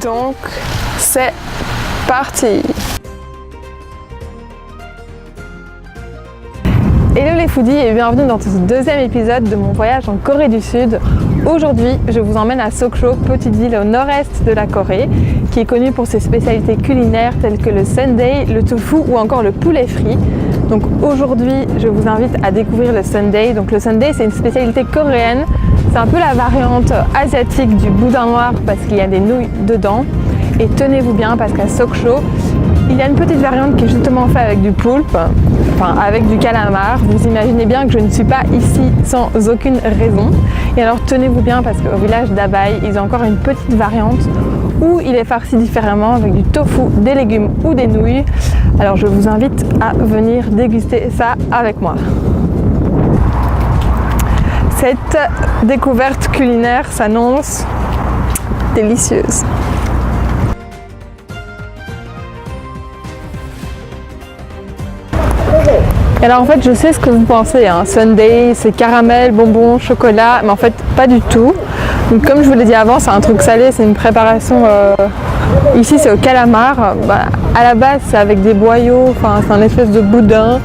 Donc, c'est parti! Hello les foodies et bienvenue dans ce deuxième épisode de mon voyage en Corée du Sud. Aujourd'hui, je vous emmène à Sokcho, petite ville au nord-est de la Corée, qui est connue pour ses spécialités culinaires telles que le sundae, le tofu ou encore le poulet frit. Donc aujourd'hui, je vous invite à découvrir le sundae. Donc le sundae, c'est une spécialité coréenne. C'est un peu la variante asiatique du boudin noir parce qu'il y a des nouilles dedans. Et tenez-vous bien parce qu'à Sokcho, il y a une petite variante qui est justement faite avec du poulpe, enfin avec du calamar. Vous imaginez bien que je ne suis pas ici sans aucune raison. Et alors tenez-vous bien parce qu'au village d'Abay, ils ont encore une petite variante où il est farci différemment avec du tofu, des légumes ou des nouilles. Alors je vous invite à venir déguster ça avec moi. Cette découverte culinaire s'annonce délicieuse. Et alors en fait je sais ce que vous pensez, hein. Sundae c'est caramel, bonbons, chocolat, mais en fait pas du tout. Donc comme je vous l'ai dit avant, c'est un truc salé, c'est une préparation, ici c'est au calamar. À la base c'est avec des boyaux, enfin c'est un espèce de boudin.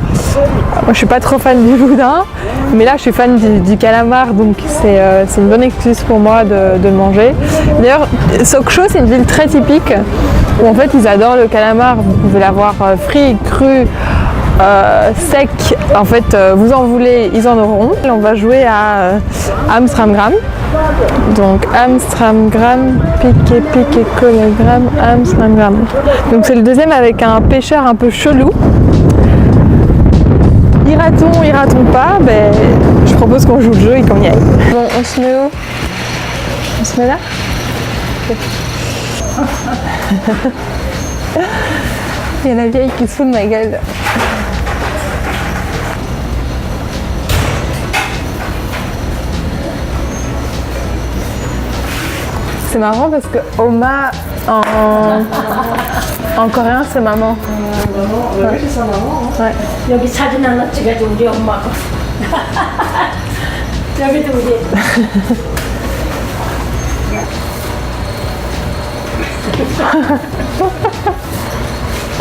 Moi je suis pas trop fan du boudin, mais là je suis fan du calamar, donc c'est une bonne excuse pour moi de le manger. D'ailleurs Sokcho c'est une ville très typique, où en fait ils adorent le calamar, vous pouvez l'avoir frit, cru, sec, en fait vous en voulez, ils en auront. On va jouer à Amstramgram. Donc Amstramgram, piqué, kilogramme, Amstramgram. Donc c'est le deuxième avec un pêcheur un peu chelou. Ira-t-on pas? Ben, je propose qu'on joue le jeu et qu'on y aille. Bon, on se met où? On se met là? Il y a la vieille qui se fout de ma gueule. C'est marrant parce que Oma en coréen c'est maman. Ouais. C'est ça maman. Ouais. 여기 사진 하나 찍어줘 우리 엄마가. 여기도 우리.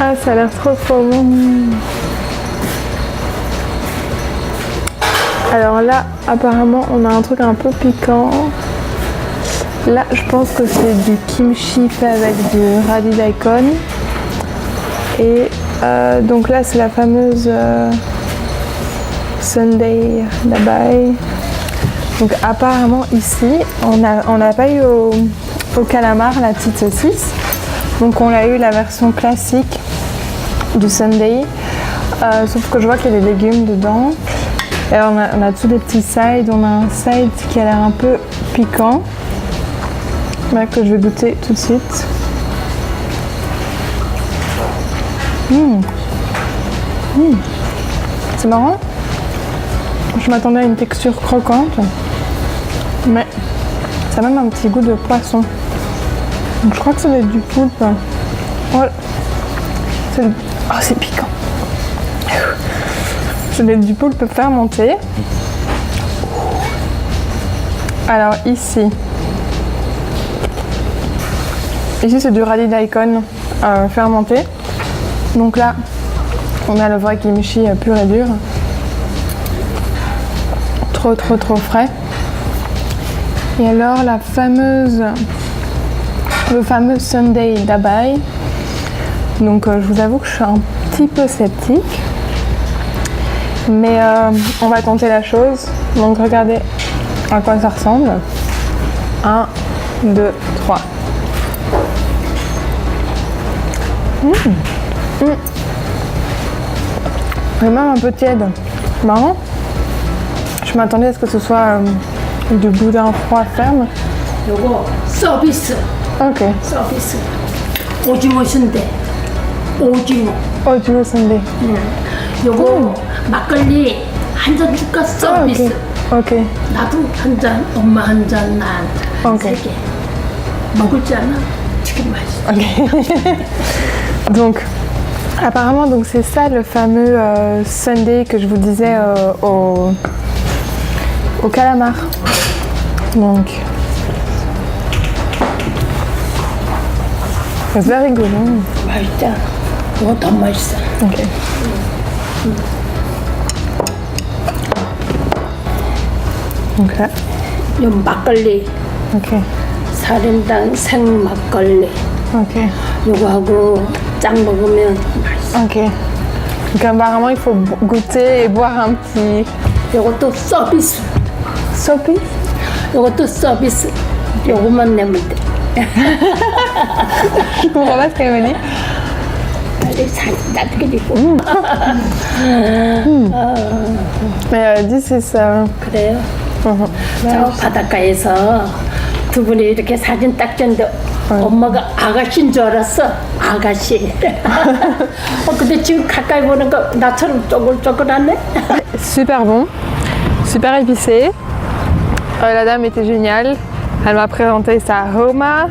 Ah ça a l'air trop bon. Alors là apparemment on a un truc un peu piquant. Là, je pense que c'est du kimchi fait avec du radis daikon. Et donc là, c'est la fameuse sundae d'Abay. Donc apparemment ici, on n'a pas eu au calamar la petite saucisse. Donc on a eu la version classique du sundae. Sauf que je vois qu'il y a des légumes dedans. Et alors on a tous des petits sides. On a un side qui a l'air un peu piquant. Là, que je vais goûter tout de suite. C'est marrant. Je m'attendais à une texture croquante, mais ça a même un petit goût de poisson. Donc je crois que ça doit être du poulpe. Voilà. Oh, c'est piquant. Ça doit être du poulpe fermenté. Alors ici c'est du radis daikon fermenté. Donc là, on a le vrai kimchi pur et dur. Trop frais. Et alors le fameux sundae d'Abay. Donc je vous avoue que je suis un petit peu sceptique. Mais on va tenter la chose. Donc regardez à quoi ça ressemble. 1, 2, 3. C'est même un peu tiède. Marrant. Je m'attendais à ce que ce soit du boudin froid ferme. 요거 서비스. Ok. 서비스. 오징어 순대. 오징어. 오징어 순대. 요거 막걸리 한 잔 줄까 서비스. Ok. 나도 한 잔, 엄마 한 잔, 나한테 Ok. 3개. 먹을 줄 아나? 지금 맛있어. Ok. Donc, apparemment, donc c'est ça le fameux sundae que je vous disais au calamar. Donc, It's very good. 맛있다. 이거 더 맛있어. Okay. Okay. 이 막걸리, Okay. 4인당 생 막걸리. Okay. 이거하고 짱 먹으면 맛있어. Ok. Donc apparemment il faut goûter et boire un petit 이것도 서비스. sopi. 이것도 서비스. 요것만 내면 돼. Je comprends pas ce qu'elle me dit. 빨리 살 놔두기고. Mais this is 그래요? 저 바닷가에서 두 분이 이렇게 사진 딱 찍는데 엄마가 아가씨인 줄 알았어. 아가씨. 근데 지금 가까이 보니까 나처럼 쪼글쪼글하네. super bon, super épicé. La dame était géniale. Elle m'a présenté sa Homa,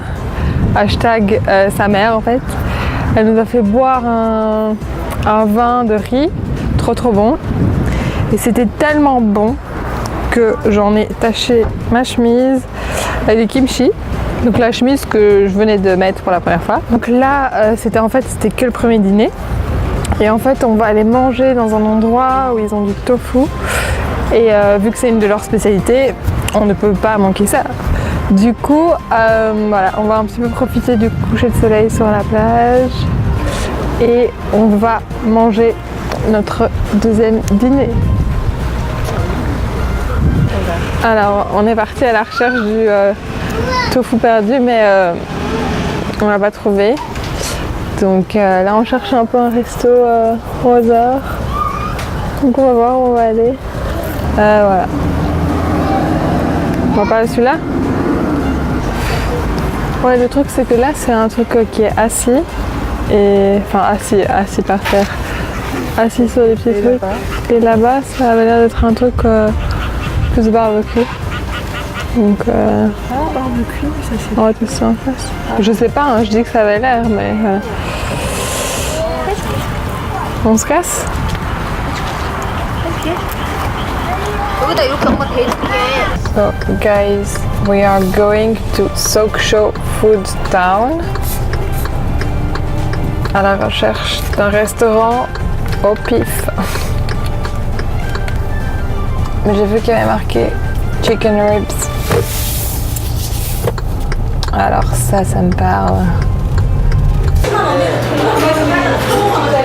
hashtag sa mère en fait. Elle nous a fait boire un vin de riz, trop bon. Et c'était tellement bon que j'en ai taché ma chemise avec du kimchi. Donc la chemise que je venais de mettre pour la première fois. Donc là, c'était que le premier dîner. Et en fait, on va aller manger dans un endroit où ils ont du tofu. Et vu que c'est une de leurs spécialités, on ne peut pas manquer ça. Du coup, voilà, on va un petit peu profiter du coucher de soleil sur la plage. Et on va manger notre deuxième dîner. Alors, on est parti à la recherche du tofu perdu, mais on l'a pas trouvé. Donc là, on cherche un peu un resto au hasard. Donc on va voir où on va aller. Voilà. On va pas aller celui-là. Ouais, le truc c'est que là, c'est un truc qui est assis. Et enfin, assis par terre. Assis sur des petits trucs. Et là-bas, ça avait l'air d'être un truc plus barbecue. Donc barbecue, ça c'est. on va tester en face. Je sais pas, hein, je dis que ça avait l'air, mais voilà. On se casse? So guys, we are going to Soksho Food Town à la recherche d'un restaurant au pif. Mais j'ai vu qu'il y avait marqué Chicken Ribs. Alors ça me parle.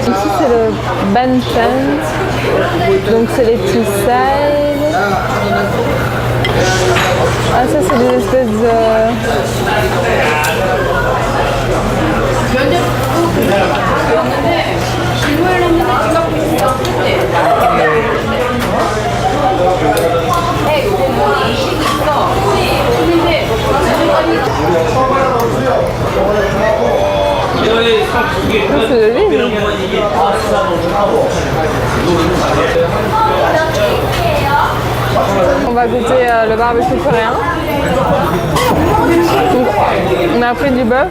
Ici c'est le banchan, donc c'est les petits sides. Ah ça c'est des espèces de... c'est de l'huile. On va goûter le barbecue coréen. Donc, on a pris du bœuf.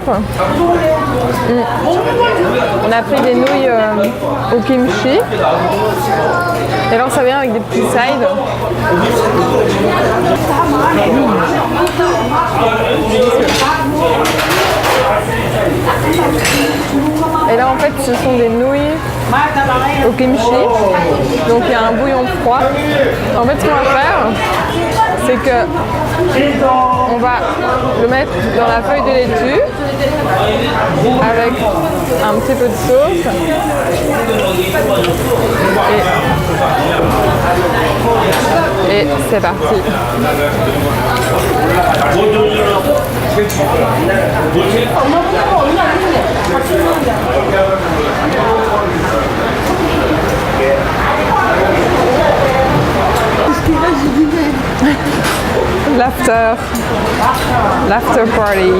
On a pris des nouilles au kimchi. Et alors ça vient avec des petits sides. Et là en fait ce sont des nouilles au kimchi. Donc il y a un bouillon froid. En fait ce qu'on va faire, c'est que on va le mettre dans la feuille de laitue avec un petit peu de sauce. Et c'est parti. L'after party.